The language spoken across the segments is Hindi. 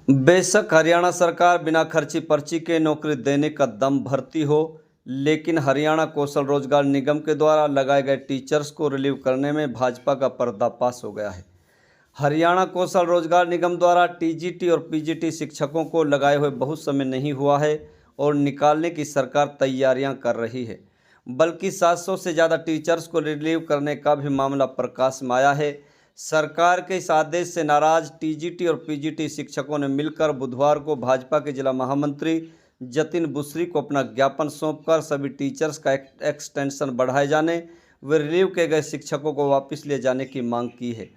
बेशक हरियाणा सरकार बिना खर्ची पर्ची के नौकरी देने का दम भरती हो, लेकिन हरियाणा कौशल रोजगार निगम के द्वारा लगाए गए टीचर्स को रिलीव करने में भाजपा का पर्दाफाश हो गया है। हरियाणा कौशल रोजगार निगम द्वारा टीजीटी और पीजीटी शिक्षकों को लगाए हुए बहुत समय नहीं हुआ है और निकालने की सरकार तैयारियां कर रही है, बल्कि 700 से ज़्यादा टीचर्स को रिलीव करने का भी मामला प्रकाश में आया है। सरकार के इस आदेश से नाराज टीजीटी और पीजीटी शिक्षकों ने मिलकर बुधवार को भाजपा के जिला महामंत्री जतिन बुसरी को अपना ज्ञापन सौंपकर सभी टीचर्स का एक्सटेंशन बढ़ाए जाने व रिलीव किए गए शिक्षकों को वापस ले जाने की मांग की है।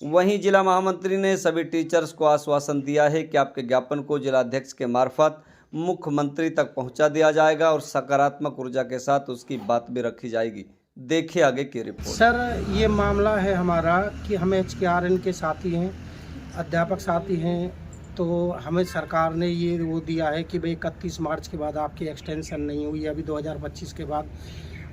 वहीं जिला महामंत्री ने सभी टीचर्स को आश्वासन दिया है कि आपके ज्ञापन को जिलाध्यक्ष के मार्फत मुख्यमंत्री तक पहुंचा दिया जाएगा और सकारात्मक ऊर्जा के साथ उसकी बात भी रखी जाएगी। देखिए आगे की रिपोर्ट। सर, ये मामला है हमारा कि हम HKRN के साथी हैं, अध्यापक साथी हैं, तो हमें सरकार ने ये वो दिया है कि भाई 31 मार्च के बाद आपकी एक्सटेंशन नहीं हुई अभी 2025 के बाद।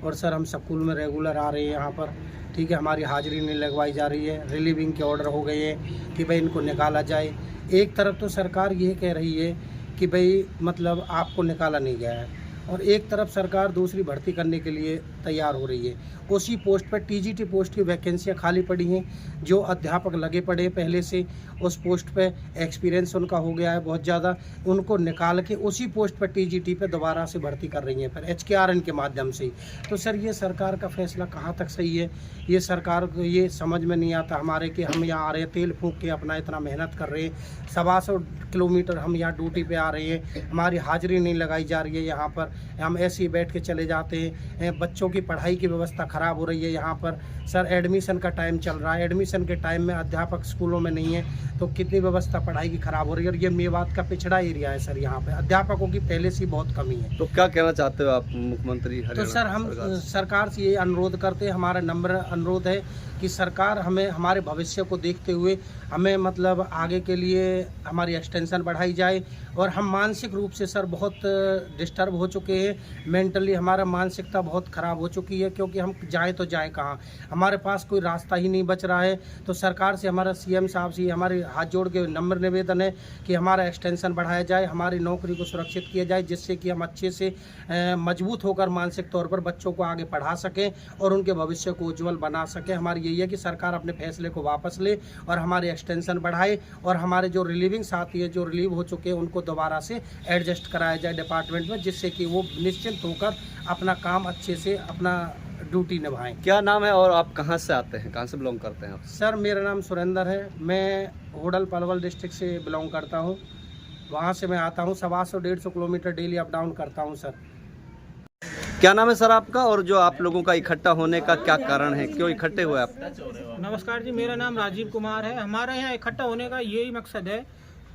और सर, हम स्कूल में रेगुलर आ रहे हैं यहाँ पर, ठीक है, हमारी हाजिरी नहीं लगवाई जा रही है, रिलीविंग के ऑर्डर हो गए हैं कि भाई इनको निकाला जाए। एक तरफ तो सरकार ये कह रही है कि भाई मतलब आपको निकाला नहीं गया है, और एक तरफ सरकार दूसरी भर्ती करने के लिए तैयार हो रही है। उसी पोस्ट पर टीजीटी पोस्ट की वैकेंसियां खाली पड़ी हैं, जो अध्यापक लगे पड़े पहले से, उस पोस्ट पे एक्सपीरियंस उनका हो गया है बहुत ज़्यादा, उनको निकाल के उसी पोस्ट पर टीजीटी पे दोबारा से भर्ती कर रही हैं फिर HKRN के माध्यम से। तो सर, ये सरकार का फैसला कहाँ तक सही है, ये सरकार को ये समझ में नहीं आता हमारे कि हम यहाँ आ रहे हैं, तेल फूँक के अपना इतना मेहनत कर रहे हैं, 125 किलोमीटर हम यहाँ ड्यूटी पे आ रहे हैं, हमारी हाजिरी नहीं लगाई जा रही है यहाँ पर, हम ऐसे ही बैठ के चले जाते हैं। बच्चों की पढ़ाई की व्यवस्था ख़राब हो रही है यहाँ पर। सर, एडमिशन का टाइम चल रहा है, एडमिशन के टाइम में अध्यापक स्कूलों में नहीं है, तो कितनी व्यवस्था पढ़ाई की ख़राब हो रही है। और ये मेवात का पिछड़ा एरिया है सर, यहाँ पे अध्यापकों की पहले से बहुत कमी है। तो क्या कहना चाहते हो आप मुख्यमंत्री? तो सर, हम सरकार से ये अनुरोध करते हैं, हमारा नम्र अनुरोध है कि सरकार हमें हमारे भविष्य को देखते हुए हमें मतलब आगे के लिए हमारी एक्सटेंशन बढ़ाई जाए। और हम मानसिक रूप से सर बहुत डिस्टर्ब हो चुके हैं, मेंटली हमारा मानसिकता बहुत ख़राब हो चुकी है, क्योंकि हम जाए तो जाए कहाँ, हमारे पास कोई रास्ता ही नहीं बच रहा है। तो सरकार से, हमारा CM साहब से हमारे हाथ जोड़ के नम्र निवेदन है कि हमारा एक्सटेंशन बढ़ाया जाए, हमारी नौकरी को सुरक्षित किया जाए, जिससे कि हम अच्छे से मजबूत होकर मानसिक तौर पर बच्चों को आगे पढ़ा सकें और उनके भविष्य को उज्जवल बना सकें। हमारी यही है कि सरकार अपने फैसले को वापस ले और हमारी एक्सटेंशन बढ़ाए, और हमारे जो रिलीविंग साथी है, जो रिलीव हो चुके हैं, उनको दोबारा से एडजस्ट कराया जाए डिपार्टमेंट में, जिससे कि वो निश्चिंत होकर अपना काम अच्छे से अपना ड्यूटी निभाएं। क्या नाम है और आप कहाँ से आते हैं, कहाँ से बिलोंग करते हैं आप? सर, मेरा नाम सुरेंद्र है, मैं होडल पलवल डिस्ट्रिक्ट से बिलोंग करता हूँ, वहाँ से मैं आता हूँ। 125-150 किलोमीटर डेली अप डाउन करता हूँ सर। क्या नाम है सर आपका, और जो आप लोगों का इकट्ठा होने का क्या कारण है, क्यों इकट्ठे हुए आप? नमस्कार जी, मेरा नाम राजीव कुमार है। हमारे यहाँ इकट्ठा होने का यही मकसद है,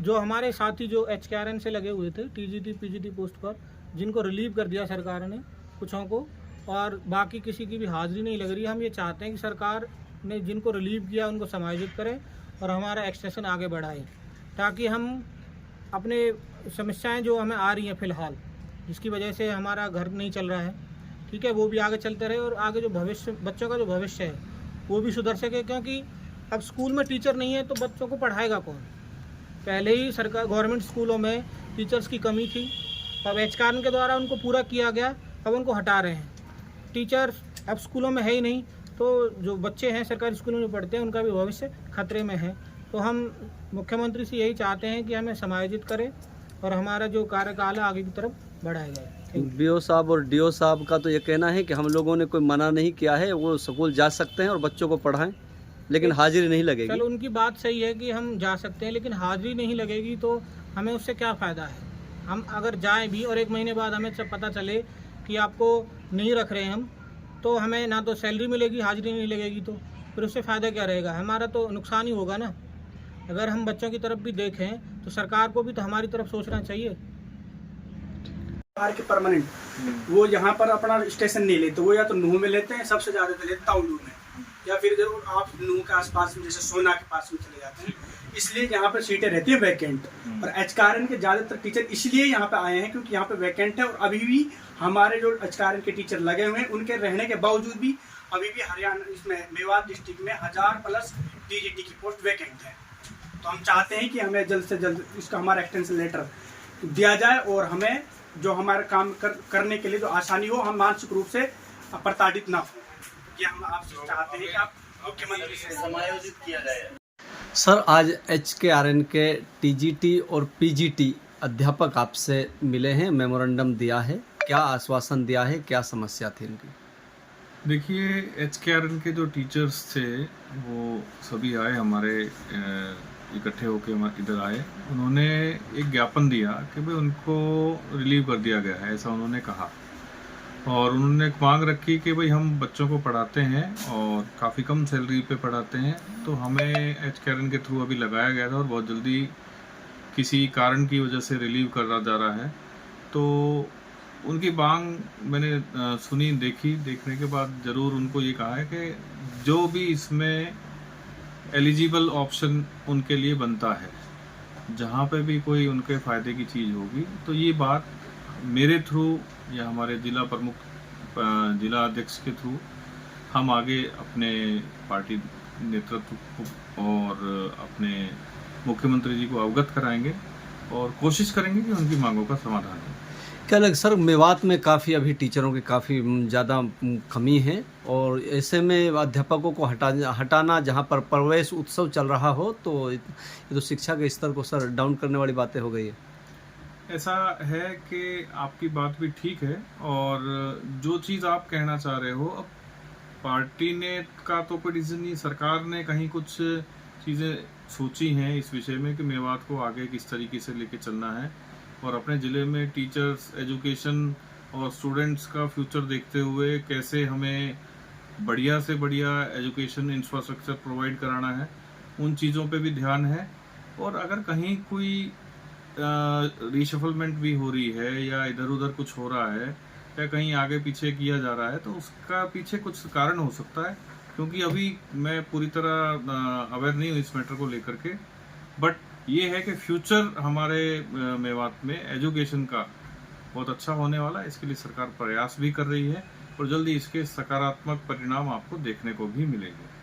जो हमारे साथी जो HKRN से लगे हुए थे टीजीटी पीजीटी पोस्ट पर, जिनको रिलीव कर दिया सरकार ने कुछों को, और बाकी किसी की भी हाजिरी नहीं लग रही। हम ये चाहते हैं कि सरकार ने जिनको रिलीव किया उनको समायोजित करे और हमारा एक्सटेंशन आगे बढ़ाए, ताकि हम अपने समस्याएं जो हमें आ रही हैं फ़िलहाल, जिसकी वजह से हमारा घर नहीं चल रहा है, ठीक है, वो भी आगे चलते रहे, और आगे जो भविष्य, बच्चों का जो भविष्य है वो भी सुधर सके। क्योंकि अब स्कूल में टीचर नहीं है तो बच्चों को पढ़ाएगा कौन? पहले ही सरकार गवर्नमेंट स्कूलों में टीचर्स की कमी थी, अब HKRN के द्वारा उनको पूरा किया गया, अब उनको हटा रहे हैं। टीचर अब स्कूलों में है ही नहीं, तो जो बच्चे हैं सरकारी स्कूलों में पढ़ते हैं उनका भी भविष्य खतरे में है। तो हम मुख्यमंत्री से यही चाहते हैं कि हमें समायोजित करें और हमारा जो कार्यकाल है आगे की तरफ बढ़ाया जाए। BO साहब और DO साहब का तो ये कहना है कि हम लोगों ने कोई मना नहीं किया है, वो स्कूल जा सकते हैं और बच्चों को पढ़ाएं, लेकिन हाजिरी नहीं लगेगी। चलो, उनकी बात सही है कि हम जा सकते हैं, लेकिन हाजिरी नहीं लगेगी तो हमें उससे क्या फ़ायदा है? हम अगर जाएं भी और 1 महीने बाद हमें सब पता चले कि आपको नहीं रख रहे हम, तो हमें ना तो सैलरी मिलेगी, हाजिरी नहीं लगेगी, तो फिर उससे फ़ायदा क्या रहेगा? हमारा तो नुकसान ही होगा ना। अगर हम बच्चों की तरफ भी देखें तो सरकार को भी तो हमारी तरफ सोचना चाहिए। के परमानेंट वो यहाँ पर अपना स्टेशन नहीं लेते, वो या तो नूह में लेते हैं, सबसे ज़्यादा तो लेते ताउलू में, या फिर जरूर आप नूह के आसपास में जैसे सोना के पास में चले जाते हैं। इसलिए यहाँ पर सीटें रहती है वैकेंट, और HKRN के ज़्यादातर टीचर इसलिए यहाँ पे आए हैं क्योंकि यहाँ पे वैकेंट है। और अभी भी हमारे जो HKRN के टीचर लगे हुए हैं, उनके रहने के बावजूद भी अभी भी हरियाणा इसमें मेवात डिस्ट्रिक्ट में 1000+ टीजीटी की पोस्ट वैकेंट है। तो हम चाहते हैं कि हमें जल्द से जल्द इसका हमारा एक्सटेंशन लेटर दिया जाए और हमें जो हमारा काम करने के लिए जो आसानी हो, हम मानसिक रूप से प्रताड़ित ना हो। ये हम आपसे चाहते हैं कि आप मुख्यमंत्री से समायोजित किया जाए। सर, आज HKRN के TGT और PGT अध्यापक आपसे मिले हैं, मेमोरेंडम दिया है, क्या आश्वासन दिया है, क्या समस्या थी इनकी? देखिए, HKRN के जो टीचर्स थे वो सभी आए, हमारे इकट्ठे होके इधर आए। उन्होंने एक ज्ञापन दिया कि भाई उनको रिलीव कर दिया गया है, ऐसा उन्होंने कहा। और उन्होंने एक मांग रखी कि भाई हम बच्चों को पढ़ाते हैं और काफ़ी कम सैलरी पे पढ़ाते हैं, तो हमें HKRN के थ्रू अभी लगाया गया था और बहुत जल्दी किसी कारण की वजह से रिलीव करा जा रहा है। तो उनकी मांग मैंने सुनी, देखने के बाद ज़रूर उनको ये कहा है कि जो भी इसमें एलिजिबल ऑप्शन उनके लिए बनता है, जहाँ पे भी कोई उनके फ़ायदे की चीज़ होगी, तो ये बात मेरे थ्रू या हमारे जिला प्रमुख, जिला अध्यक्ष के थ्रू हम आगे अपने पार्टी नेतृत्व और अपने मुख्यमंत्री जी को अवगत कराएंगे और कोशिश करेंगे कि उनकी मांगों का समाधान हो। क्या लग सर, मेवात में काफ़ी अभी टीचरों की काफ़ी ज़्यादा कमी है और ऐसे में अध्यापकों को हटाना जहाँ पर प्रवेश उत्सव चल रहा हो, तो ये तो शिक्षा के स्तर को सर डाउन करने वाली बातें हो गई है। ऐसा है कि आपकी बात भी ठीक है और जो चीज़ आप कहना चाह रहे हो, अब पार्टी ने का तो कोई डिसीजन नहीं, सरकार ने कहीं कुछ चीज़ें सोची हैं इस विषय में कि मेवात को आगे किस तरीके से लेके चलना है और अपने ज़िले में टीचर्स, एजुकेशन और स्टूडेंट्स का फ्यूचर देखते हुए कैसे हमें बढ़िया से बढ़िया एजुकेशन इंफ्रास्ट्रक्चर प्रोवाइड कराना है, उन चीज़ों पे भी ध्यान है। और अगर कहीं कोई रिशफलमेंट भी हो रही है या इधर उधर कुछ हो रहा है या कहीं आगे पीछे किया जा रहा है, तो उसका पीछे कुछ कारण हो सकता है, क्योंकि अभी मैं पूरी तरह अवेयर नहीं हूँ इस मैटर को लेकर के। बट ये है कि फ्यूचर हमारे मेवात में एजुकेशन का बहुत अच्छा होने वाला है, इसके लिए सरकार प्रयास भी कर रही है और जल्दी इसके सकारात्मक परिणाम आपको देखने को भी मिलेंगे।